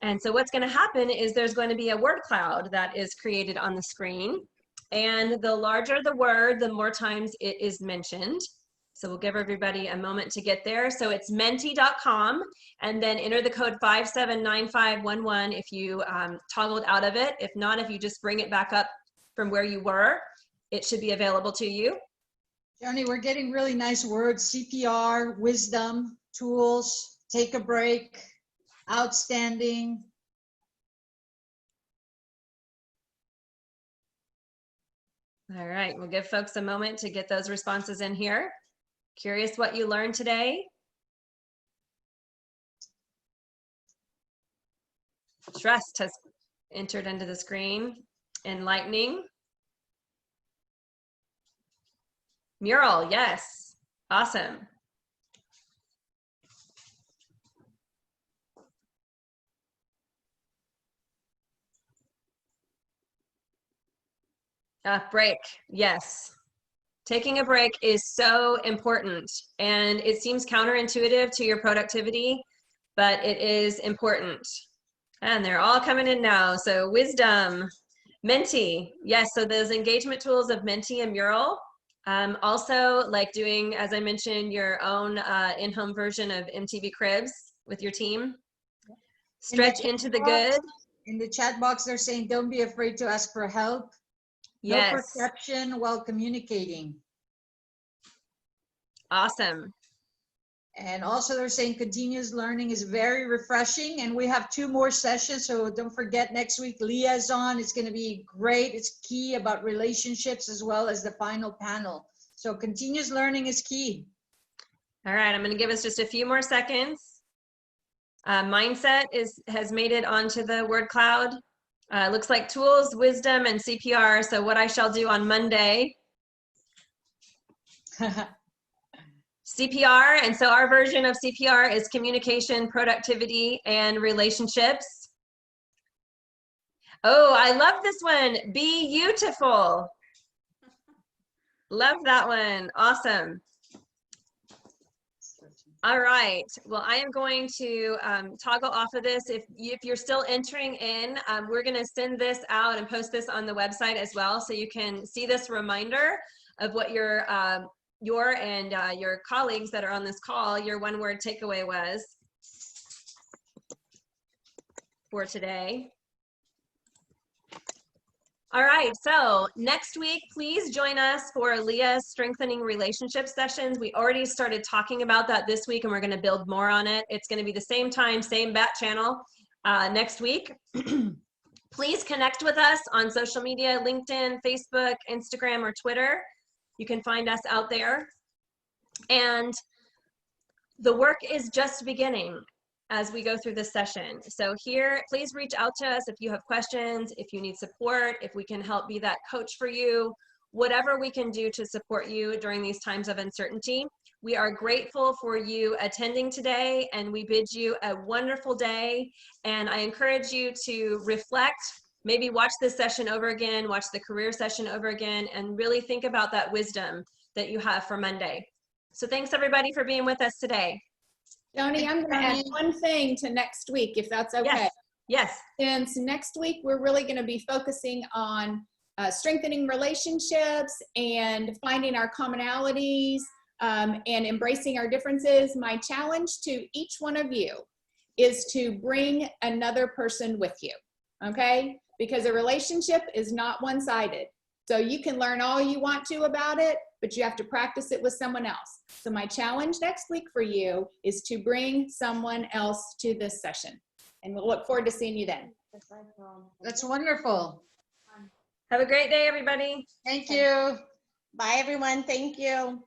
And so what's going to happen is there's going to be a word cloud that is created on the screen. And the larger the word, the more times it is mentioned. So we'll give everybody a moment to get there. So it's menti.com, and then enter the code 579511 if you toggled out of it. If not, if you just bring it back up from where you were, it should be available to you. Joni, we're getting really nice words: CPR, wisdom, tools, take a break, outstanding. All right, we'll give folks a moment to get those responses in here. Curious what you learned today. Trust has entered into the screen. Enlightening. Mural, yes. Awesome. Break, yes. Taking a break is so important, and it seems counterintuitive to your productivity, but it is important. And they're all coming in now. So wisdom, Menti, yes, so those engagement tools of Menti and Mural. Also, like doing, as I mentioned, your own in-home version of MTV Cribs with your team. Stretch into the good. In the chat box, they're saying, don't be afraid to ask for help. Yes. No perception while communicating. Awesome. And also they're saying continuous learning is very refreshing, and we have 2 more sessions, so don't forget next week liaison. It's going to be great. It's key about relationships as well as the final panel. So continuous learning is key. All right, I'm going to give us just a few more seconds. Mindset has made it onto the word cloud. Looks like tools, wisdom, and CPR. So what I shall do on Monday. CPR, and so our version of CPR is communication, productivity, and relationships. Oh, I love this one. Be beautiful. Love that one. Awesome. All right. Well, I am going to toggle off of this. If you're still entering in, we're going to send this out and post this on the website as well, so you can see this reminder of what your and your colleagues that are on this call, your one-word takeaway was for today. All right, so next week, please join us for Leah's Strengthening Relationship Sessions. We already started talking about that this week, and we're going to build more on it. It's going to be the same time, same bat channel next week. Please connect with us on social media, LinkedIn, Facebook, Instagram, or Twitter. You can find us out there. And the work is just beginning as we go through this session. So here, please reach out to us if you have questions, if you need support, if we can help be that coach for you, whatever we can do to support you during these times of uncertainty. We are grateful for you attending today, and we bid you a wonderful day. And I encourage you to reflect, maybe watch this session over again, watch the career session over again, and really think about that wisdom that you have for Monday. So thanks everybody for being with us today. Joni, I'm going to add one thing to next week, if that's okay. Yes. Since next week, we're really going to be focusing on strengthening relationships and finding our commonalities and embracing our differences. My challenge to each one of you is to bring another person with you, okay? Because a relationship is not one-sided. So you can learn all you want to about it, but you have to practice it with someone else. So my challenge next week for you is to bring someone else to this session. And we'll look forward to seeing you then. That's wonderful. Have a great day, everybody. Thank you. Bye, everyone. Thank you.